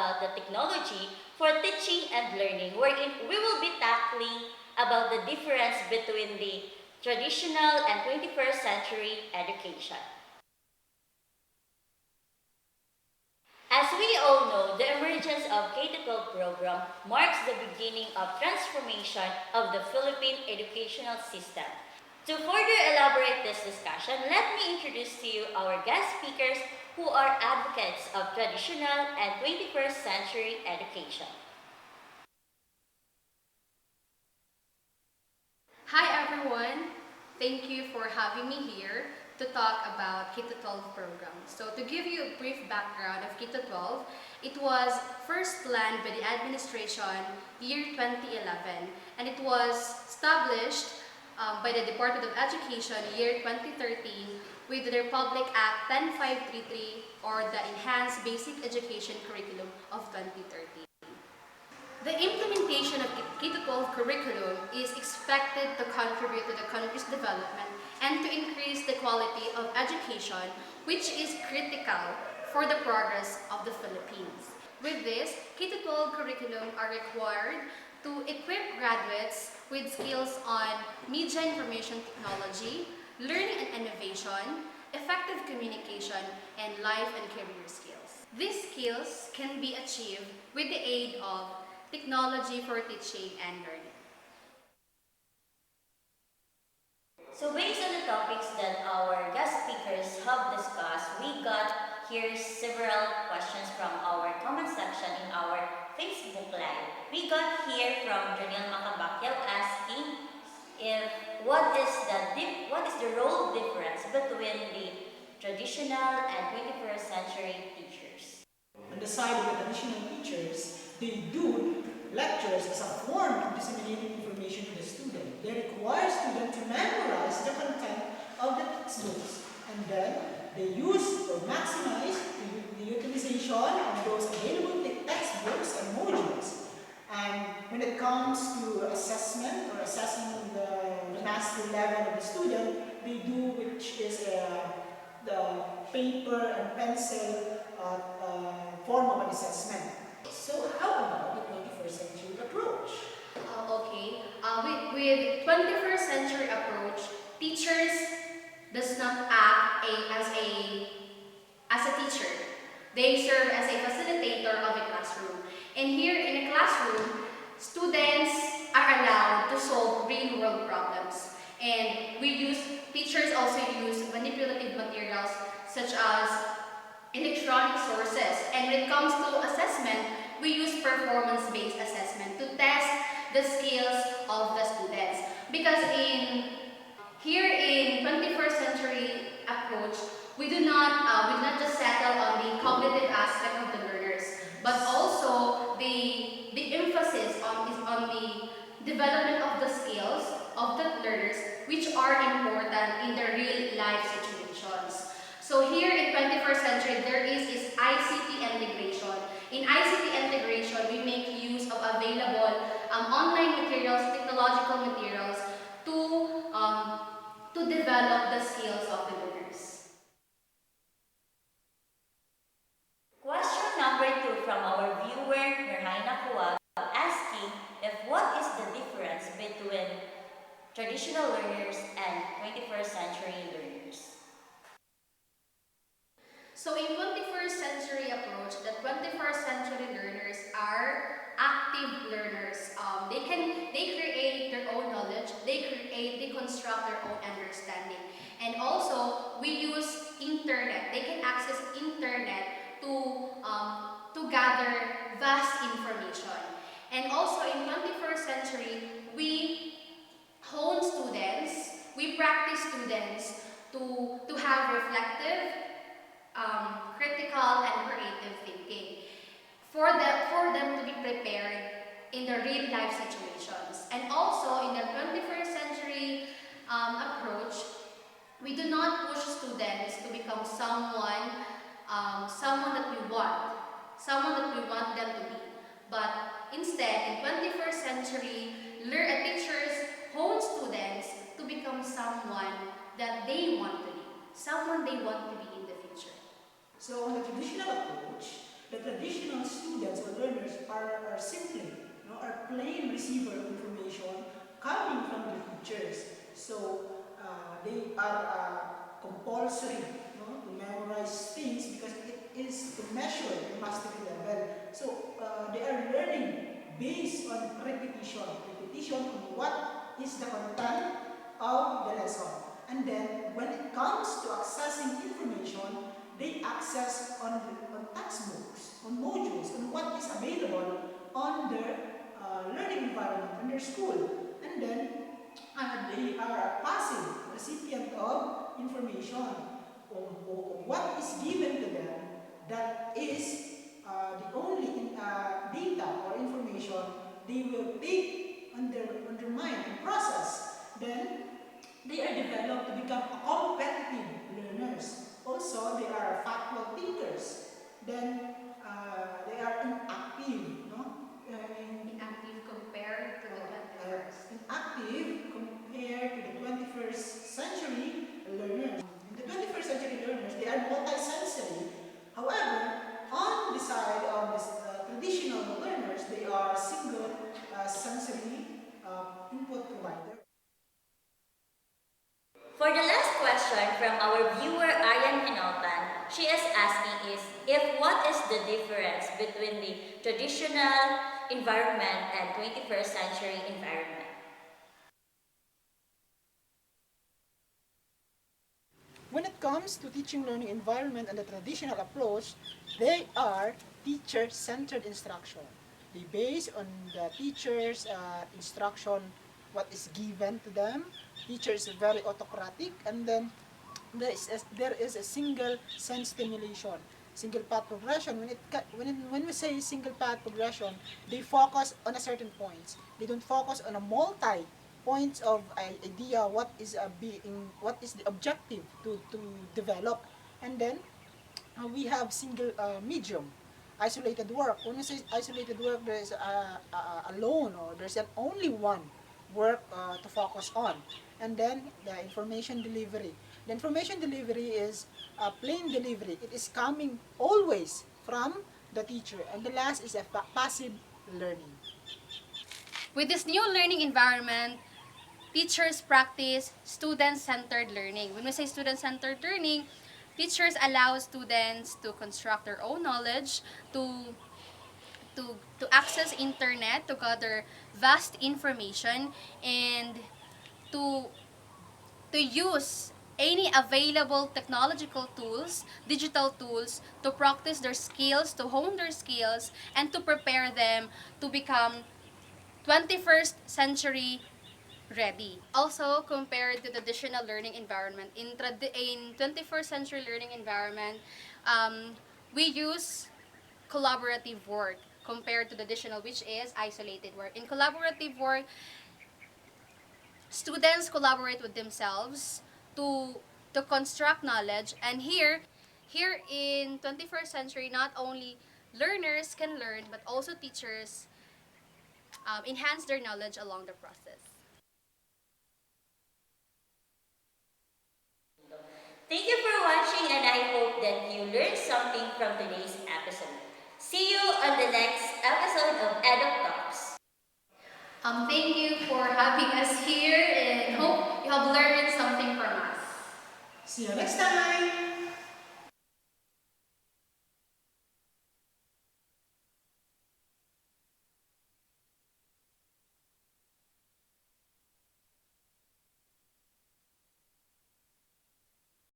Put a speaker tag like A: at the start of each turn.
A: about the technology for teaching and learning, wherein we will be tackling about the difference between the traditional and 21st century education. As we all know, the emergence of K-12 program marks the beginning of transformation of the Philippine educational system. To further elaborate this discussion, let me introduce to you our guest speakers who are advocates of traditional and 21st century education.
B: Hi everyone, thank you for having me here to talk about K-12 program. So to give you a brief background of K-12, it was first planned by the administration year 2011 and it was established by the Department of Education year 2013 with the Republic Act 10533 or the Enhanced Basic Education Curriculum of 2013. The implementation of K-12 curriculum is expected to contribute to the country's development and to increase the quality of education, which is critical for the progress of the Philippines. With this, K-12 curriculum are required to equip graduates with skills on media information technology, learning and innovation, effective communication, and life and career skills. These skills can be achieved with the aid of technology for teaching and learning.
A: So based on the topics that our guest speakers have discussed, we got here several questions from our comment section in our Facebook Live. We got here from Janelle Macabakyal asking if what is the role difference between the traditional and 21st century teachers?
C: On the side of the traditional teachers, they do lectures as a form of disseminating information to the student. They require students to memorize the content of the textbooks and then they use or maximize the utilization of those available textbooks and modules. And when it comes to assessment or assessing the mastery level of the student, they do which is the paper and pencil form of an assessment. So how about the 21st century approach?
B: With 21st century approach, teachers does not act as a teacher. They serve as a facilitator of a classroom. And here in a classroom, students are allowed to solve real-world problems. And teachers also use manipulative materials such as electronic sources. And when it comes to assessment, we use performance-based assessment to test the skills of the students. Because here in 21st century approach, we do not just settle on the cognitive aspect of the learners, but also the emphasis is on the development of the skills of the learners, which are important in the real life situations. So here in 21st century, there is ICT integration. In ICT integration, we make use of available online materials, technological materials to develop the skills of the learners.
A: Question number 2 from our viewer, Nerhaina Kuwag, asking if what is the difference between traditional learners and 21st century learners?
B: So in 21st century approach, the 21st century learners are active learners. They create their own knowledge, they construct their own understanding. And also, we use internet. They can access internet to gather vast information. And also in 21st century, we hone students, we practice students to have reflective, critical and creative thinking for them to be prepared in the real life situations. And also in the 21st century approach, we do not push students to become someone that we want them to be. But instead, in 21st century, teachers hold students to become someone that they want to be, someone they want to be in the future.
C: So on the traditional approach, The traditional students or learners are simply, are plain receiver of information coming from the teachers. So they are compulsory, to memorize things because it is to measure the mastery level. So they are learning based on repetition on what is the content of the lesson. And then when it comes to accessing information, they access on textbooks, on modules, on what is available on their learning environment, in their school. And then they are a passive recipient of information on what is given to them that is the only data or information they will take on their mind and process. Then they are developed to become competitive learners. Also, they are factual thinkers. Then they are inactive,
B: Inactive compared to the 21st.
C: inactive compared to the 21st century learners. In the 21st century learners, they are multisensory. However, on the side of the traditional learners, they are single sensory input provider.
A: For the last question from our viewer Aryan Hinautan, she is asking is if what is the difference between the traditional environment and 21st century environment?
C: When it comes to teaching learning environment and the traditional approach, they are teacher-centered instruction. They base on the teacher's instruction, what is given to them. Teacher is very autocratic, and then there is a single sense stimulation, single path progression. When we say single path progression, they focus on a certain points. They don't focus on a multi points of idea what is the objective to develop. And then we have single medium, isolated work. When we say isolated work, there is a lone, or there's an only one work to focus on. And then the information delivery. The information delivery is plain delivery. It is coming always from the teacher. And the last is a passive learning.
B: With this new learning environment, teachers practice student-centered learning. When we say student-centered learning, teachers allow students to construct their own knowledge, to to access internet, to gather vast information, and to use any available technological tools, digital tools, to practice their skills, to hone their skills, and to prepare them to become 21st century ready. Also, compared to the traditional learning environment, in 21st century learning environment, we use collaborative work compared to the traditional, which is isolated work. In collaborative work, students collaborate with themselves to construct knowledge. And here in 21st century, not only learners can learn, but also teachers enhance their knowledge along the process.
A: Thank you for watching, and I hope that you learned something from today's episode. See you on the next